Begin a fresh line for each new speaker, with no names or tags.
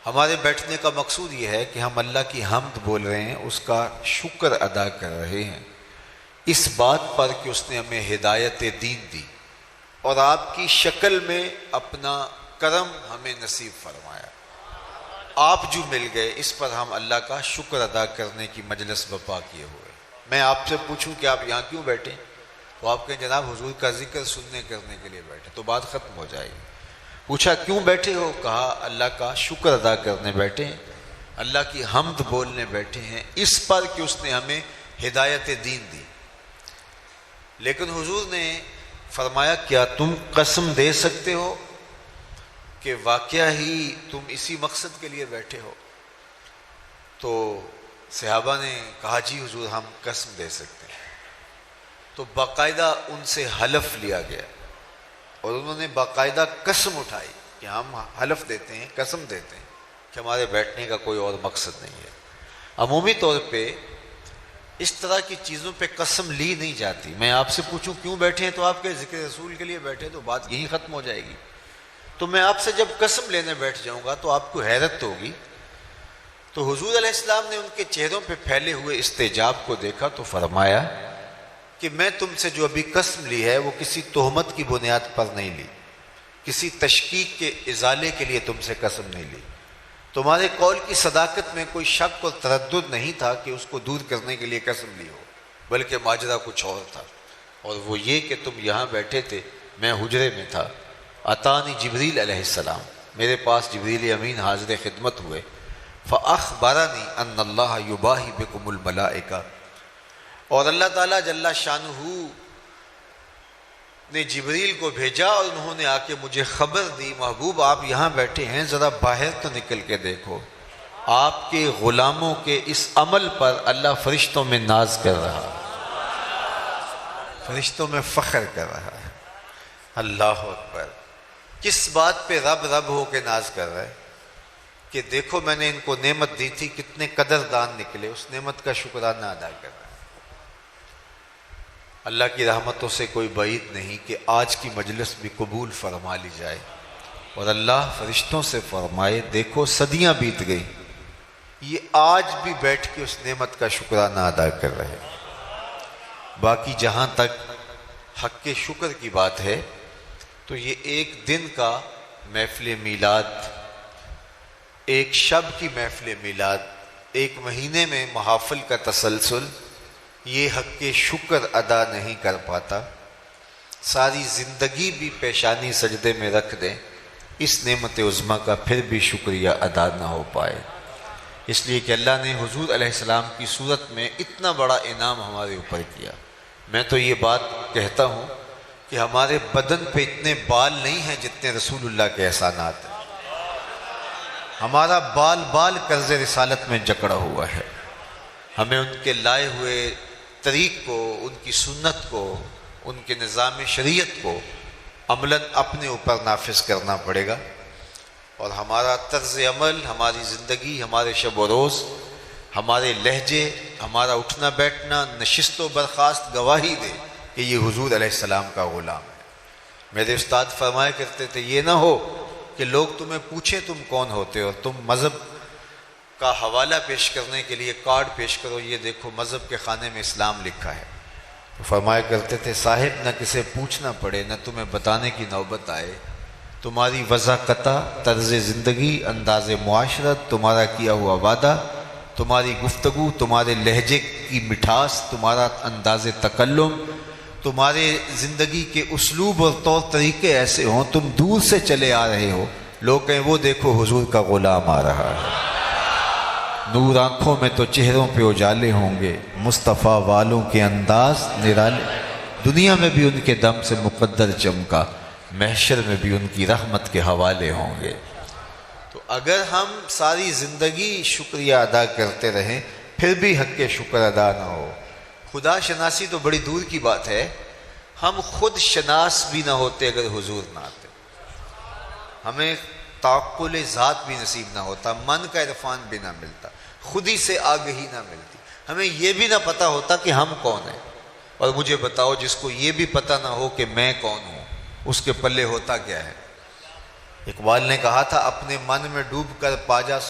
ہمارے بیٹھنے کا مقصود یہ ہے کہ ہم اللہ کی حمد بول رہے ہیں، اس کا شکر ادا کر رہے ہیں اس بات پر کہ اس نے ہمیں ہدایت دین دی اور آپ کی شکل میں اپنا کرم ہمیں نصیب فرمایا۔ آپ جو مل گئے، اس پر ہم اللہ کا شکر ادا کرنے کی مجلس برپا کیے ہوئے۔ میں آپ سے پوچھوں کہ آپ یہاں کیوں بیٹھے، تو آپ کہیں جناب حضور کا ذکر سننے کرنے کے لیے بیٹھے، تو بات ختم ہو جائے گی۔ پوچھا کیوں بیٹھے ہو، کہا اللہ کا شکر ادا کرنے بیٹھے ہیں، اللہ کی حمد بولنے بیٹھے ہیں اس پر کہ اس نے ہمیں ہدایت دین دی۔ لیکن حضور نے فرمایا کیا تم قسم دے سکتے ہو کہ واقعہ ہی تم اسی مقصد کے لیے بیٹھے ہو؟ تو صحابہ نے کہا جی حضور ہم قسم دے سکتے ہیں۔ تو باقاعدہ ان سے حلف لیا گیا اور انہوں نے باقاعدہ قسم اٹھائی کہ ہم حلف دیتے ہیں، قسم دیتے ہیں کہ ہمارے بیٹھنے کا کوئی اور مقصد نہیں ہے۔ عمومی طور پہ اس طرح کی چیزوں پہ قسم لی نہیں جاتی۔ میں آپ سے پوچھوں کیوں بیٹھے ہیں، تو آپ کے ذکر رسول کے لیے بیٹھے، تو بات یہی ختم ہو جائے گی۔ تو میں آپ سے جب قسم لینے بیٹھ جاؤں گا تو آپ کو حیرت ہوگی۔ تو حضور علیہ السلام نے ان کے چہروں پہ پھیلے ہوئے استعجاب کو دیکھا تو فرمایا کہ میں تم سے جو ابھی قسم لی ہے وہ کسی تہمت کی بنیاد پر نہیں لی، کسی تشکیک کے ازالے کے لیے تم سے قسم نہیں لی۔ تمہارے قول کی صداقت میں کوئی شک اور تردد نہیں تھا کہ اس کو دور کرنے کے لیے قسم لی ہو، بلکہ ماجرا کچھ اور تھا، اور وہ یہ کہ تم یہاں بیٹھے تھے، میں حجرے میں تھا، اتانی جبریل علیہ السلام، میرے پاس جبریل امین حاضر خدمت ہوئے، فاخبرنی ان اللہ یباہی بکم الملائکہ، اور اللہ تعالیٰ جل شانہ نے جبریل کو بھیجا اور انہوں نے آ کے مجھے خبر دی محبوب آپ یہاں بیٹھے ہیں، ذرا باہر تو نکل کے دیکھو، آپ کے غلاموں کے اس عمل پر اللہ فرشتوں میں ناز کر رہا ہے، فرشتوں میں فخر کر رہا ہے۔ اللہ اکبر! کس بات پہ رب رب ہو کے ناز کر رہا ہے کہ دیکھو میں نے ان کو نعمت دی تھی، کتنے قدردان نکلے، اس نعمت کا شکرانہ ادا کر رہا ہے۔ اللہ کی رحمتوں سے کوئی بعید نہیں کہ آج کی مجلس بھی قبول فرما لی جائے اور اللہ فرشتوں سے فرمائے دیکھو صدیاں بیت گئی، یہ آج بھی بیٹھ کے اس نعمت کا شکرانہ ادا کر رہے ہیں۔ باقی جہاں تک حق کے شکر کی بات ہے تو یہ ایک دن کا محفل میلاد، ایک شب کی محفل میلاد، ایک مہینے میں محافل کا تسلسل، یہ حق کے شکر ادا نہیں کر پاتا۔ ساری زندگی بھی پیشانی سجدے میں رکھ دیں، اس نعمت عظمیٰ کا پھر بھی شکریہ ادا نہ ہو پائے، اس لیے کہ اللہ نے حضور علیہ السلام کی صورت میں اتنا بڑا انعام ہمارے اوپر کیا۔ میں تو یہ بات کہتا ہوں کہ ہمارے بدن پہ اتنے بال نہیں ہیں جتنے رسول اللہ کے احسانات ہیں۔ ہمارا بال بال قرض رسالت میں جکڑا ہوا ہے، ہمیں ان کے لائے ہوئے طریق کو، ان کی سنت کو، ان کے نظام شریعت کو عملاً اپنے اوپر نافذ کرنا پڑے گا، اور ہمارا طرز عمل، ہماری زندگی، ہمارے شب و روز، ہمارے لہجے، ہمارا اٹھنا بیٹھنا، نشست و برخاست گواہی دے کہ یہ حضور علیہ السلام کا غلام ہے۔ میرے استاد فرمایا کرتے تھے یہ نہ ہو کہ لوگ تمہیں پوچھیں تم کون ہوتے ہو، تم مذہب کا حوالہ پیش کرنے کے لیے کارڈ پیش کرو، یہ دیکھو مذہب کے خانے میں اسلام لکھا ہے۔ تو فرمایا کرتے تھے صاحب نہ کسے پوچھنا پڑے، نہ تمہیں بتانے کی نوبت آئے، تمہاری وضاقتہ، طرز زندگی، انداز معاشرت، تمہارا کیا ہوا وعدہ، تمہاری گفتگو، تمہارے لہجے کی مٹھاس، تمہارا انداز تکلم، تمہارے زندگی کے اسلوب اور طور طریقے ایسے ہوں، تم دور سے چلے آ رہے ہو، لوگ کہیں وہ دیکھو حضور کا غلام آ رہا ہے، نور آنکھوں میں تو چہروں پہ اجالے ہوں گے، مصطفیٰ والوں کے انداز نرالے، دنیا میں بھی ان کے دم سے مقدر چمکا، محشر میں بھی ان کی رحمت کے حوالے ہوں گے۔ تو اگر ہم ساری زندگی شکریہ ادا کرتے رہیں پھر بھی حق کے شکر ادا نہ ہو، خدا شناسی تو بڑی دور کی بات ہے، ہم خود شناس بھی نہ ہوتے اگر حضور نہ آتے، ہمیں تعقل ذات بھی نصیب نہ ہوتا، من کا عرفان بھی نہ ملتا، خود ہی سے آگہی نہ ملتی، ہمیں یہ بھی نہ پتہ ہوتا کہ ہم کون ہیں۔ اور مجھے بتاؤ جس کو یہ بھی پتہ نہ ہو کہ میں کون ہوں، اس کے پلے ہوتا کیا ہے؟ اقبال نے کہا تھا اپنے من میں ڈوب کر پا جا